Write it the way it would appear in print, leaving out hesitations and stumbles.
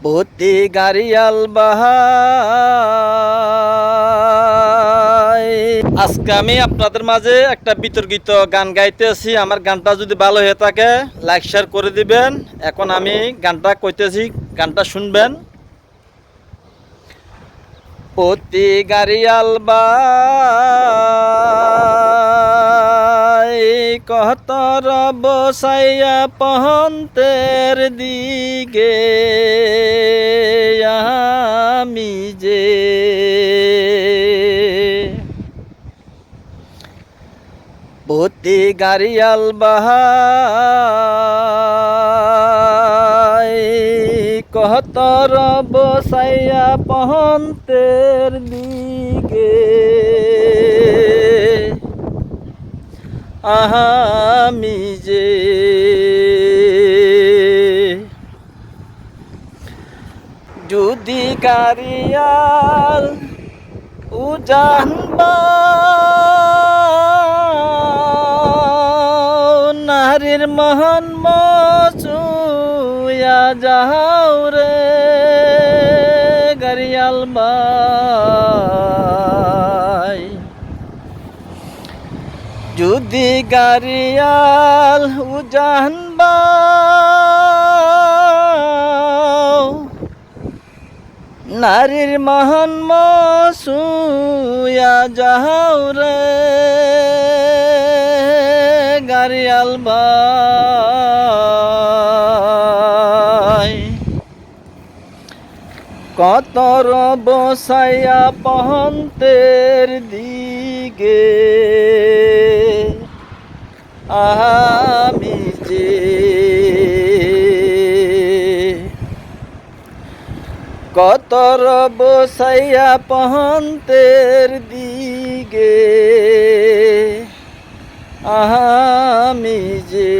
ভূতি গাড়িয়াল বাহাই। আজকে আমি আপনাদের মাঝে একটা বিতর্কিত গান গাইতেছি। আমার গানটা যদি ভালো হয়ে থাকে লাইক শেয়ার করে দিবেন। এখন আমি গানটা কইতেছি, গানটা শুনবেন। ভূতি গাড়িয়াল বাহাই, কহতর বসাইয়া পহন্তের দিকে আমি যে ভূতি গাড়িয়াল বাহাই, কহতর বসাইয়া পহন্তের দিকে আমি যে যদি গাড়িয়াল উজানবা নারীর মহান মচুয়া যাও রে গাড়িয়াল বাই। যদি গাড়িয়াল উজানবা নারীর মহান মচুয়া যাও রে গাড়িয়াল বাই। কতর বসাইয়া পহন্তের দিকে আমি যে কতর বসাইয়া পহন্তের দিকে আমি যে